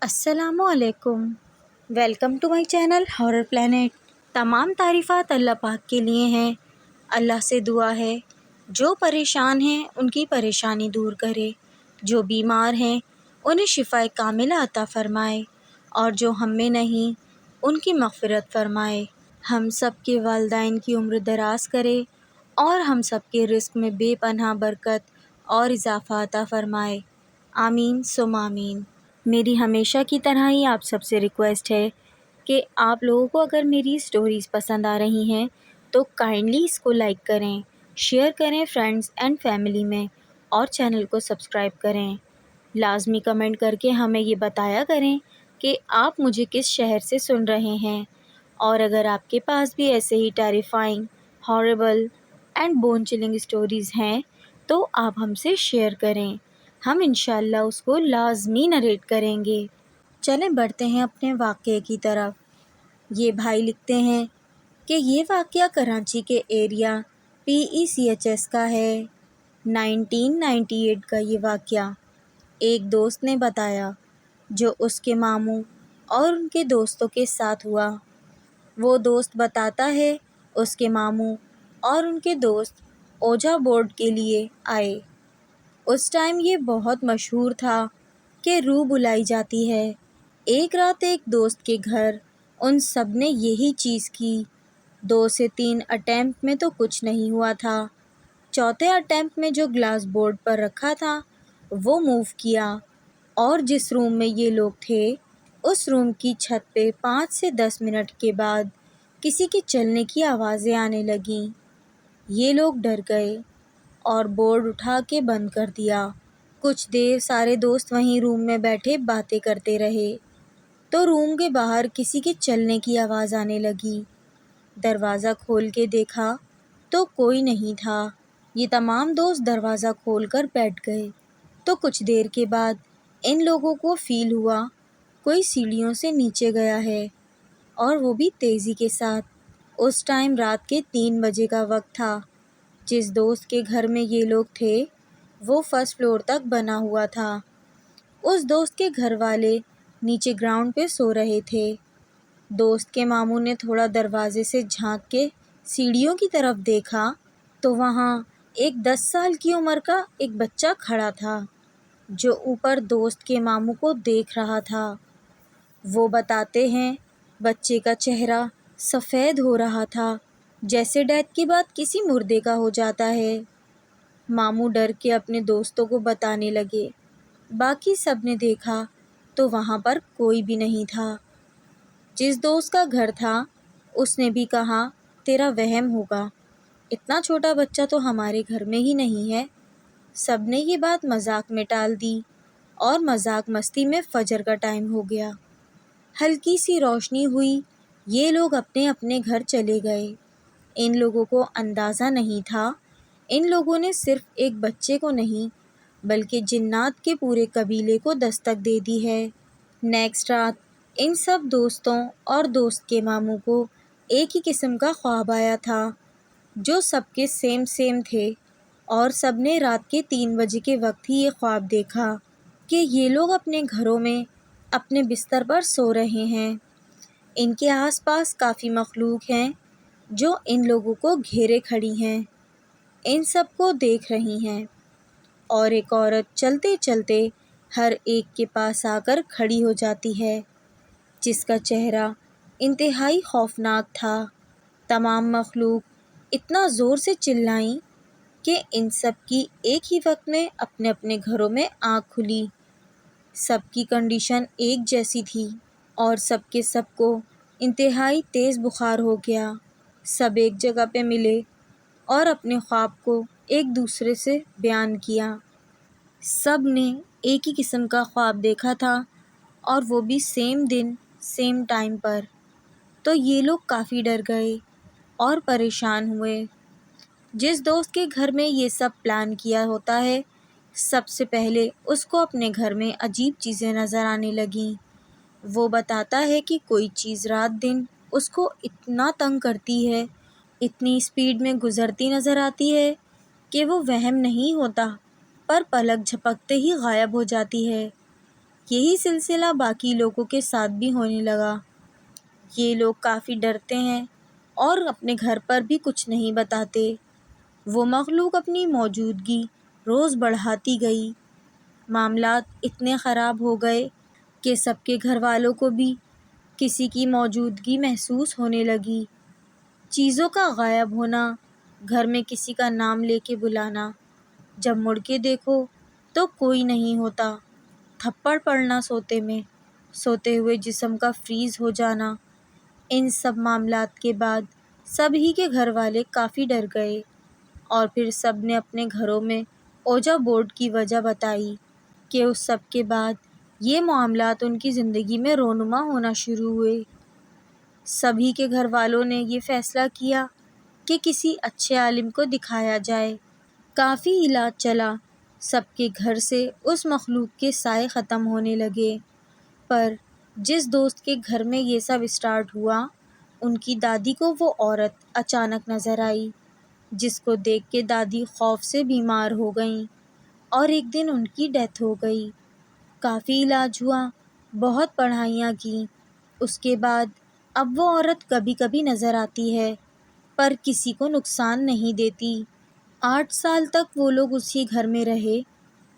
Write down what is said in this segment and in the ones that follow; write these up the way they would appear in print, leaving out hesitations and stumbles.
السلام علیکم، welcome to my channel horror planet. تمام تعریفات اللہ پاک کے لیے ہیں۔ اللہ سے دعا ہے جو پریشان ہیں ان کی پریشانی دور کرے، جو بیمار ہیں انہیں شفائے کاملہ عطا فرمائے، اور جو ہم میں نہیں ان کی مغفرت فرمائے۔ ہم سب کے والدین کی عمر دراز کرے اور ہم سب کے رزق میں بے پناہ برکت اور اضافہ عطا فرمائے، آمین ثم آمین۔ میری ہمیشہ کی طرح ہی آپ سب سے ریکویسٹ ہے کہ آپ لوگوں کو اگر میری سٹوریز پسند آ رہی ہیں تو کائنڈلی اس کو لائک کریں، شیئر کریں فرینڈز اینڈ فیملی میں، اور چینل کو سبسکرائب کریں۔ لازمی کمنٹ کر کے ہمیں یہ بتایا کریں کہ آپ مجھے کس شہر سے سن رہے ہیں، اور اگر آپ کے پاس بھی ایسے ہی terrifying, horrible and bone chilling stories ہیں تو آپ ہم سے شیئر کریں، ہم انشاءاللہ اس کو لازمی نریٹ کریں گے۔ چلیں بڑھتے ہیں اپنے واقعے کی طرف۔ یہ بھائی لکھتے ہیں کہ یہ واقعہ کراچی کے ایریا PECHS کا ہے۔ 1998 کا یہ واقعہ ایک دوست نے بتایا جو اس کے ماموں اور ان کے دوستوں کے ساتھ ہوا۔ وہ دوست بتاتا ہے اس کے ماموں اور ان کے دوست اوجا بورڈ کے لیے آئے۔ اس ٹائم یہ بہت مشہور تھا کہ روح بلائی جاتی ہے۔ ایک رات ایک دوست کے گھر ان سب نے یہی چیز کی۔ 2 سے 3 اٹیمپٹ میں تو کچھ نہیں ہوا تھا۔ چوتھے اٹیمپٹ میں جو گلاس بورڈ پر رکھا تھا وہ موو کیا، اور جس روم میں یہ لوگ تھے اس روم کی چھت پہ 5 سے 10 منٹ کے بعد کسی کے چلنے کی آوازیں آنے لگیں۔ یہ لوگ ڈر گئے اور بورڈ اٹھا کے بند کر دیا۔ کچھ دیر سارے دوست وہیں روم میں بیٹھے باتیں کرتے رہے تو روم کے باہر کسی کے چلنے کی آواز آنے لگی۔ دروازہ کھول کے دیکھا تو کوئی نہیں تھا۔ یہ تمام دوست دروازہ کھول کر بیٹھ گئے تو کچھ دیر کے بعد ان لوگوں کو فیل ہوا کوئی سیڑھیوں سے نیچے گیا ہے، اور وہ بھی تیزی کے ساتھ۔ اس ٹائم رات کے 3 بجے کا وقت تھا۔ جس دوست کے گھر میں یہ لوگ تھے وہ فرسٹ فلور تک بنا ہوا تھا۔ اس دوست کے گھر والے نیچے گراؤنڈ پہ سو رہے تھے۔ دوست کے ماموں نے تھوڑا دروازے سے جھانک کے سیڑھیوں کی طرف دیکھا تو وہاں ایک 10 سال کی عمر کا ایک بچہ کھڑا تھا جو اوپر دوست کے ماموں کو دیکھ رہا تھا۔ وہ بتاتے ہیں بچے کا چہرہ سفید ہو رہا تھا جیسے ڈیتھ کے بعد کسی مردے کا ہو جاتا ہے۔ ماموں ڈر کے اپنے دوستوں کو بتانے لگے۔ باقی سب نے دیکھا تو وہاں پر کوئی بھی نہیں تھا۔ جس دوست کا گھر تھا اس نے بھی کہا تیرا وہم ہوگا، اتنا چھوٹا بچہ تو ہمارے گھر میں ہی نہیں ہے۔ سب نے یہ بات مذاق میں ٹال دی، اور مذاق مستی میں فجر کا ٹائم ہو گیا۔ ہلکی سی روشنی ہوئی، یہ لوگ اپنے اپنے گھر چلے گئے۔ ان لوگوں کو اندازہ نہیں تھا ان لوگوں نے صرف ایک بچے کو نہیں بلکہ جنات کے پورے قبیلے کو دستک دے دی ہے۔ نیکسٹ رات ان سب دوستوں اور دوست کے ماموں کو ایک ہی قسم کا خواب آیا تھا جو سب کے سیم تھے، اور سب نے رات کے 3 بجے کے وقت ہی یہ خواب دیکھا کہ یہ لوگ اپنے گھروں میں اپنے بستر پر سو رہے ہیں۔ ان کے آس پاس کافی مخلوق ہیں جو ان لوگوں کو گھیرے کھڑی ہیں، ان سب کو دیکھ رہی ہیں، اور ایک عورت چلتے چلتے ہر ایک کے پاس آ کر کھڑی ہو جاتی ہے جس کا چہرہ انتہائی خوفناک تھا۔ تمام مخلوق اتنا زور سے چلائیں کہ ان سب کی ایک ہی وقت میں اپنے اپنے گھروں میں آنکھ کھلی۔ سب کی کنڈیشن ایک جیسی تھی، اور سب کے سب کو انتہائی تیز بخار ہو گیا۔ سب ایک جگہ پہ ملے اور اپنے خواب کو ایک دوسرے سے بیان کیا۔ سب نے ایک ہی قسم کا خواب دیکھا تھا، اور وہ بھی سیم دن سیم ٹائم پر۔ تو یہ لوگ کافی ڈر گئے اور پریشان ہوئے۔ جس دوست کے گھر میں یہ سب پلان کیا ہوتا ہے، سب سے پہلے اس کو اپنے گھر میں عجیب چیزیں نظر آنے لگیں۔ وہ بتاتا ہے کہ کوئی چیز رات دن اس کو اتنا تنگ کرتی ہے، اتنی اسپیڈ میں گزرتی نظر آتی ہے کہ وہ وہم نہیں ہوتا پر پلک جھپکتے ہی غائب ہو جاتی ہے۔ یہی سلسلہ باقی لوگوں کے ساتھ بھی ہونے لگا۔ یہ لوگ کافی ڈرتے ہیں اور اپنے گھر پر بھی کچھ نہیں بتاتے۔ وہ مخلوق اپنی موجودگی روز بڑھاتی گئی۔ معاملات اتنے خراب ہو گئے کہ سب کے گھر والوں کو بھی کسی کی موجودگی محسوس ہونے لگی۔ چیزوں کا غائب ہونا، گھر میں کسی کا نام لے کے بلانا، جب مڑ کے دیکھو تو کوئی نہیں ہوتا، تھپڑ پڑنا سوتے میں، سوتے ہوئے جسم کا فریز ہو جانا۔ ان سب معاملات کے بعد سب ہی کے گھر والے کافی ڈر گئے اور پھر سب نے اپنے گھروں میں اوجا بورڈ کی وجہ بتائی کہ اس سب کے بعد یہ معاملات ان کی زندگی میں رونما ہونا شروع ہوئے۔ سبھی کے گھر والوں نے یہ فیصلہ کیا کہ کسی اچھے عالم کو دکھایا جائے۔ کافی علاج چلا، سب کے گھر سے اس مخلوق کے سائے ختم ہونے لگے، پر جس دوست کے گھر میں یہ سب اسٹارٹ ہوا، ان کی دادی کو وہ عورت اچانک نظر آئی، جس کو دیکھ کے دادی خوف سے بیمار ہو گئیں اور ایک دن ان کی ڈیتھ ہو گئی۔ کافی علاج ہوا، بہت پڑھائیاں کیں، اس کے بعد اب وہ عورت کبھی کبھی نظر آتی ہے، پر کسی کو نقصان نہیں دیتی۔ 8 سال تک وہ لوگ اسی گھر میں رہے،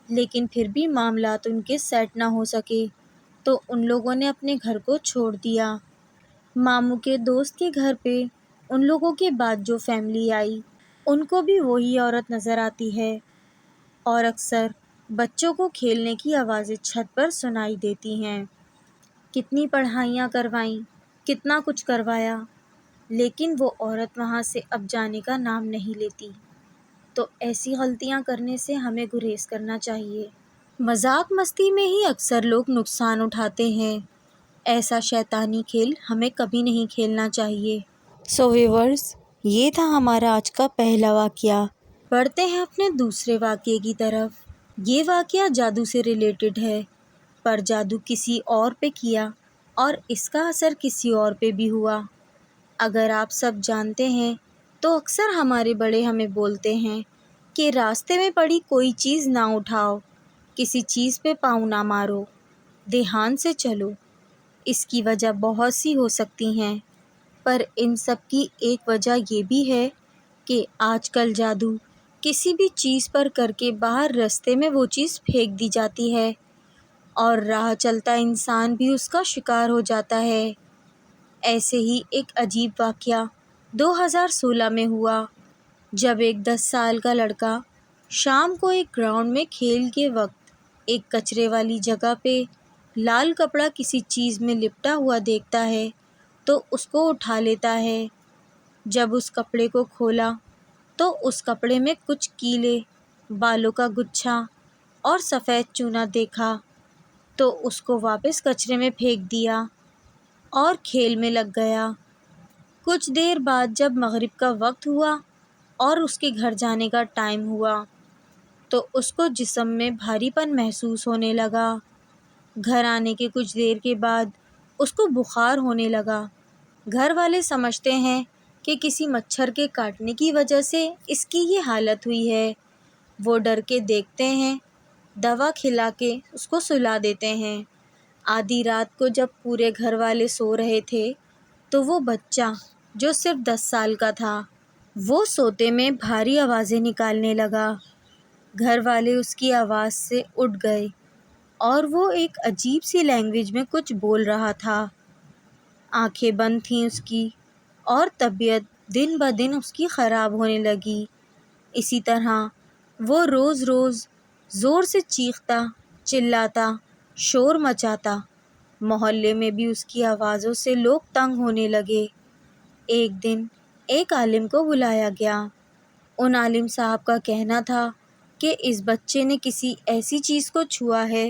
لیکن پھر بھی معاملات ان کے سیٹ نہ ہو سکے تو ان لوگوں نے اپنے گھر کو چھوڑ دیا۔ ماموں کے دوست کے گھر پہ ان لوگوں کے بعد جو فیملی آئی، ان کو بھی وہی عورت نظر آتی ہے اور اکثر بچوں کو کھیلنے کی آوازیں چھت پر سنائی دیتی ہیں۔ کتنی پڑھائیاں کروائیں، کتنا کچھ کروایا، لیکن وہ عورت وہاں سے اب جانے کا نام نہیں لیتی۔ تو ایسی غلطیاں کرنے سے ہمیں گریز کرنا چاہیے۔ مذاق مستی میں ہی اکثر لوگ نقصان اٹھاتے ہیں، ایسا شیطانی کھیل ہمیں کبھی نہیں کھیلنا چاہیے۔ سو ویورز، یہ تھا ہمارا آج کا پہلا واقعہ۔ بڑھتے ہیں اپنے دوسرے واقعے کی طرف۔ یہ واقعہ جادو سے ریلیٹڈ ہے، پر جادو کسی اور پہ کیا اور اس کا اثر کسی اور پہ بھی ہوا۔ اگر آپ سب جانتے ہیں تو اکثر ہمارے بڑے ہمیں بولتے ہیں کہ راستے میں پڑی کوئی چیز نہ اٹھاؤ، کسی چیز پہ پاؤں نہ مارو، دھیان سے چلو۔ اس کی وجہ بہت سی ہو سکتی ہیں، پر ان سب کی ایک وجہ یہ بھی ہے کہ آج کل جادو کسی بھی چیز پر کر کے باہر رستے میں وہ چیز پھینک دی جاتی ہے اور راہ چلتا انسان بھی اس کا شکار ہو جاتا ہے۔ ایسے ہی ایک عجیب واقعہ 2016 میں ہوا، جب ایک 10 سال کا لڑکا شام کو ایک گراؤنڈ میں کھیل کے وقت ایک کچرے والی جگہ پہ لال کپڑا کسی چیز میں لپٹا ہوا دیکھتا ہے تو اس کو اٹھا لیتا ہے۔ جب اس کپڑے کو کھولا تو اس کپڑے میں کچھ کیلے، بالوں کا گچھا اور سفید چونا دیکھا تو اس کو واپس کچرے میں پھینک دیا اور کھیل میں لگ گیا۔ کچھ دیر بعد جب مغرب کا وقت ہوا اور اس کے گھر جانے کا ٹائم ہوا تو اس کو جسم میں بھاری پن محسوس ہونے لگا۔ گھر آنے کے کچھ دیر کے بعد اس کو بخار ہونے لگا۔ گھر والے سمجھتے ہیں کہ کسی مچھر کے کاٹنے کی وجہ سے اس کی یہ حالت ہوئی ہے۔ وہ ڈر کے دیکھتے ہیں، دوا کھلا کے اس کو سلا دیتے ہیں۔ آدھی رات کو جب پورے گھر والے سو رہے تھے تو وہ بچہ جو صرف 10 سال کا تھا، وہ سوتے میں بھاری آوازیں نکالنے لگا۔ گھر والے اس کی آواز سے اٹھ گئے اور وہ ایک عجیب سی لینگویج میں کچھ بول رہا تھا۔ آنکھیں بند تھیں اس کی اور طبیعت دن بدن اس کی خراب ہونے لگی۔ اسی طرح وہ روز روز زور سے چیختا، چلاتا، شور مچاتا۔ محلے میں بھی اس کی آوازوں سے لوگ تنگ ہونے لگے۔ ایک دن ایک عالم کو بلایا گیا۔ ان عالم صاحب کا کہنا تھا کہ اس بچے نے کسی ایسی چیز کو چھوا ہے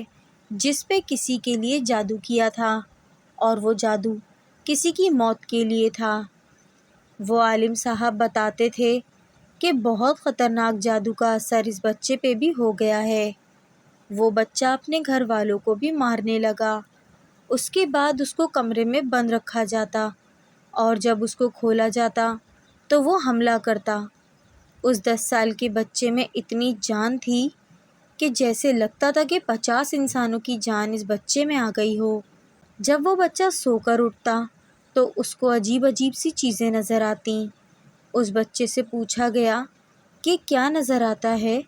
جس پہ کسی کے لیے جادو کیا تھا اور وہ جادو کسی کی موت کے لیے تھا۔ وہ عالم صاحب بتاتے تھے کہ بہت خطرناک جادو کا اثر اس بچے پہ بھی ہو گیا ہے۔ وہ بچہ اپنے گھر والوں کو بھی مارنے لگا۔ اس کے بعد اس کو کمرے میں بند رکھا جاتا اور جب اس کو کھولا جاتا تو وہ حملہ کرتا۔ اس 10 سال کے بچے میں اتنی جان تھی کہ جیسے لگتا تھا کہ 50 انسانوں کی جان اس بچے میں آ گئی ہو۔ جب وہ بچہ سو کر اٹھتا تو اس کو عجیب عجیب سی چیزیں نظر آتیں۔ اس بچے سے پوچھا گیا کہ کیا نظر آتا ہے،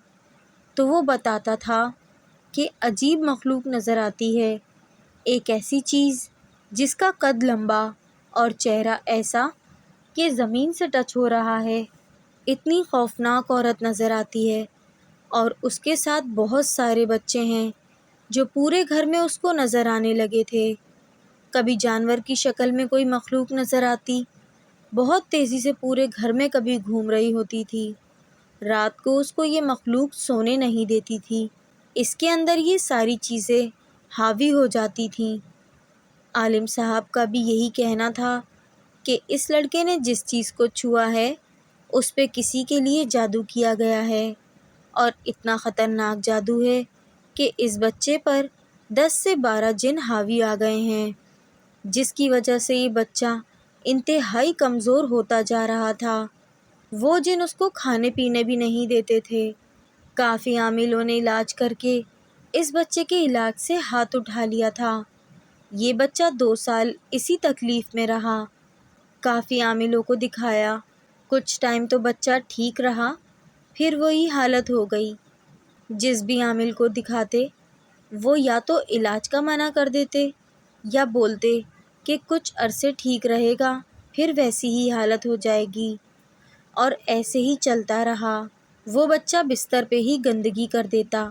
تو وہ بتاتا تھا کہ عجیب مخلوق نظر آتی ہے، ایک ایسی چیز جس کا قد لمبا اور چہرہ ایسا کہ زمین سے ٹچ ہو رہا ہے، اتنی خوفناک عورت نظر آتی ہے، اور اس کے ساتھ بہت سارے بچے ہیں جو پورے گھر میں اس کو نظر آنے لگے تھے۔ کبھی جانور کی شکل میں کوئی مخلوق نظر آتی، بہت تیزی سے پورے گھر میں کبھی گھوم رہی ہوتی تھی۔ رات کو اس کو یہ مخلوق سونے نہیں دیتی تھی، اس کے اندر یہ ساری چیزیں حاوی ہو جاتی تھیں۔ عالم صاحب کا بھی یہی کہنا تھا کہ اس لڑکے نے جس چیز کو چھوا ہے اس پہ کسی کے لیے جادو کیا گیا ہے، اور اتنا خطرناک جادو ہے کہ اس بچے پر 10 سے 12 جن حاوی آ گئے ہیں، جس کی وجہ سے یہ بچہ انتہائی کمزور ہوتا جا رہا تھا۔ وہ جن اس کو کھانے پینے بھی نہیں دیتے تھے۔ کافی عاملوں نے علاج کر کے اس بچے کے علاج سے ہاتھ اٹھا لیا تھا۔ یہ بچہ 2 سال اسی تکلیف میں رہا، کافی عاملوں کو دکھایا، کچھ ٹائم تو بچہ ٹھیک رہا، پھر وہی حالت ہو گئی۔ جس بھی عامل کو دکھاتے وہ یا تو علاج کا منع کر دیتے یا بولتے کہ کچھ عرصے ٹھیک رہے گا، پھر ویسی ہی حالت ہو جائے گی، اور ایسے ہی چلتا رہا۔ وہ بچہ بستر پہ ہی گندگی کر دیتا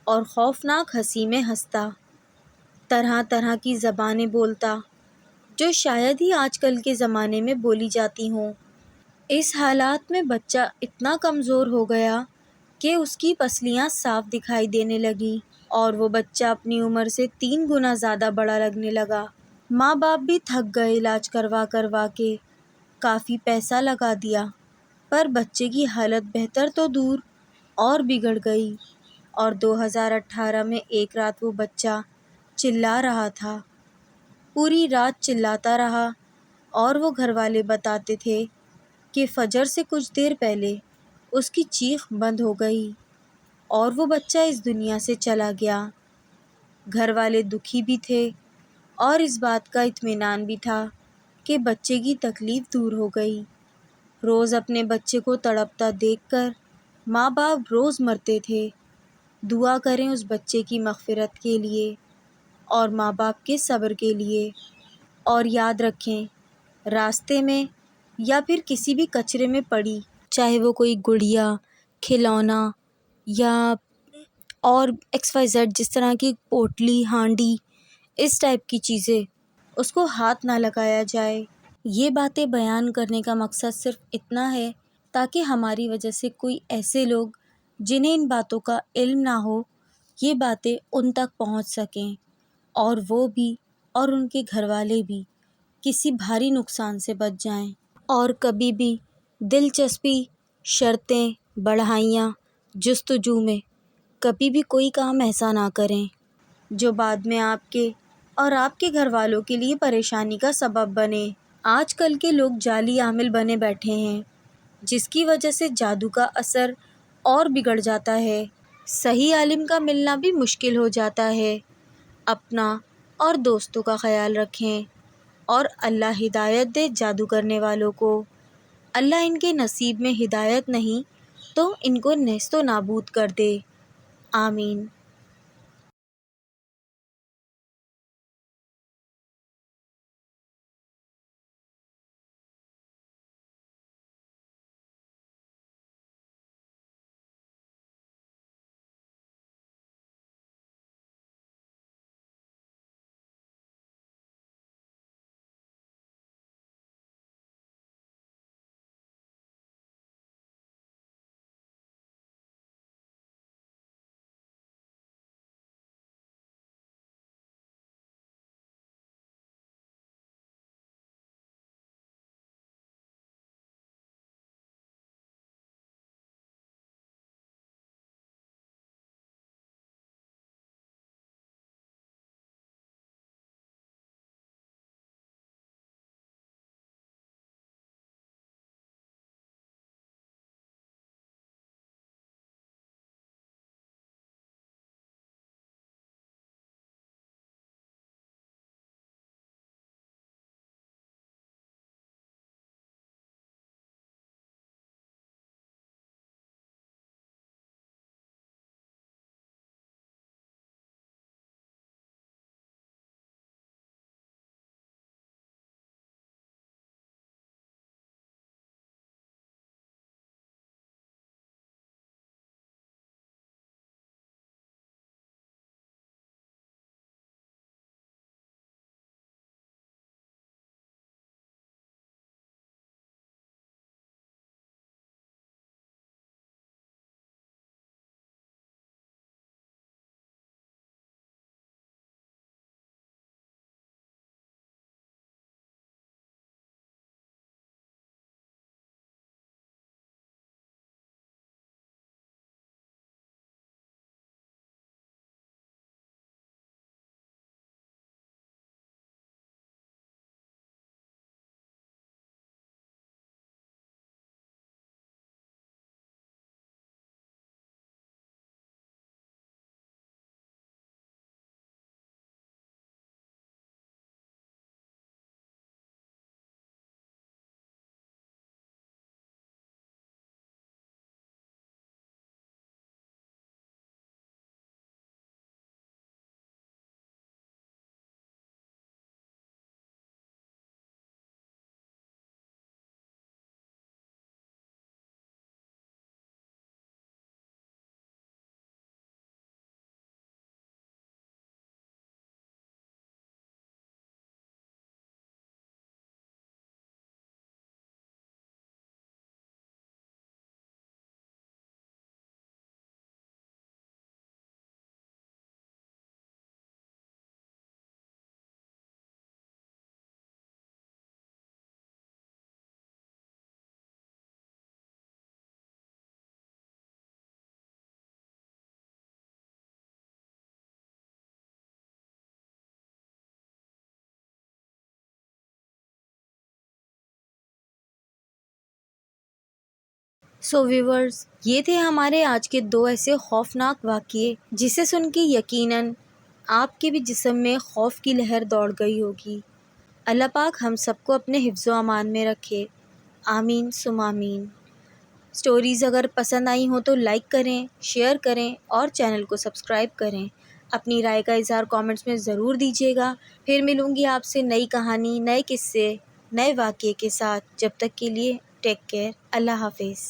اور خوفناک ہنسی میں ہنستا، طرح طرح کی زبانیں بولتا جو شاید ہی آج کل کے زمانے میں بولی جاتی ہوں۔ اس حالات میں بچہ اتنا کمزور ہو گیا کہ اس کی پسلیاں صاف دکھائی دینے لگیں، اور وہ بچہ اپنی عمر سے 3 گنا زیادہ بڑا لگنے لگا۔ ماں باپ بھی تھک گئے علاج کروا کے، کافی پیسہ لگا دیا، پر بچے کی حالت بہتر تو دور اور بگڑ گئی، اور 2018 میں ایک رات وہ بچہ چلا رہا تھا، پوری رات چلاتا رہا، اور وہ گھر والے بتاتے تھے کہ فجر سے کچھ دیر پہلے اس کی چیخ بند ہو گئی اور وہ بچہ اس دنیا سے چلا گیا۔ گھر والے دکھی بھی تھے اور اس بات کا اطمینان بھی تھا کہ بچے کی تکلیف دور ہو گئی۔ روز اپنے بچے کو تڑپتا دیکھ کر ماں باپ روز مرتے تھے۔ دعا کریں اس بچے کی مغفرت کے لیے اور ماں باپ کے صبر کے لیے، اور یاد رکھیں راستے میں یا پھر کسی بھی کچرے میں پڑی، چاہے وہ کوئی گڑیا، کھلونا یا اور XYZ جس طرح کی پوٹلی، ہانڈی، اس ٹائپ کی چیزیں، اس کو ہاتھ نہ لگایا جائے۔ یہ باتیں بیان کرنے کا مقصد صرف اتنا ہے تاکہ ہماری وجہ سے کوئی ایسے لوگ جنہیں ان باتوں کا علم نہ ہو، یہ باتیں ان تک پہنچ سکیں، اور وہ بھی اور ان کے گھر والے بھی کسی بھاری نقصان سے بچ جائیں، اور کبھی بھی دلچسپی، شرطیں، بڑھائیاں، جستجو میں کبھی بھی کوئی کام ایسا نہ کریں جو بعد میں آپ کے اور آپ کے گھر والوں کے لیے پریشانی کا سبب بنے۔ آج کل کے لوگ جعلی عامل بنے بیٹھے ہیں، جس کی وجہ سے جادو کا اثر اور بگڑ جاتا ہے، صحیح عالم کا ملنا بھی مشکل ہو جاتا ہے۔ اپنا اور دوستوں کا خیال رکھیں، اور اللہ ہدایت دے جادو کرنے والوں کو۔ اللہ ان کے نصیب میں ہدایت نہیں تو ان کو نیست و نابود کر دے۔ آمین۔ سو ویورز، یہ تھے ہمارے آج کے 2 ایسے خوفناک واقعے جسے سن کے یقیناً آپ کے بھی جسم میں خوف کی لہر دوڑ گئی ہوگی۔ اللہ پاک ہم سب کو اپنے حفظ و امان میں رکھے، آمین ثم آمین۔ سٹوریز اگر پسند آئی ہوں تو لائک کریں، شیئر کریں اور چینل کو سبسکرائب کریں۔ اپنی رائے کا اظہار کامنٹس میں ضرور دیجیے گا۔ پھر ملوں گی آپ سے نئی کہانی، نئے قصے، نئے واقعے کے ساتھ۔ جب تک کے لیے ٹیک کیئر، اللہ حافظ۔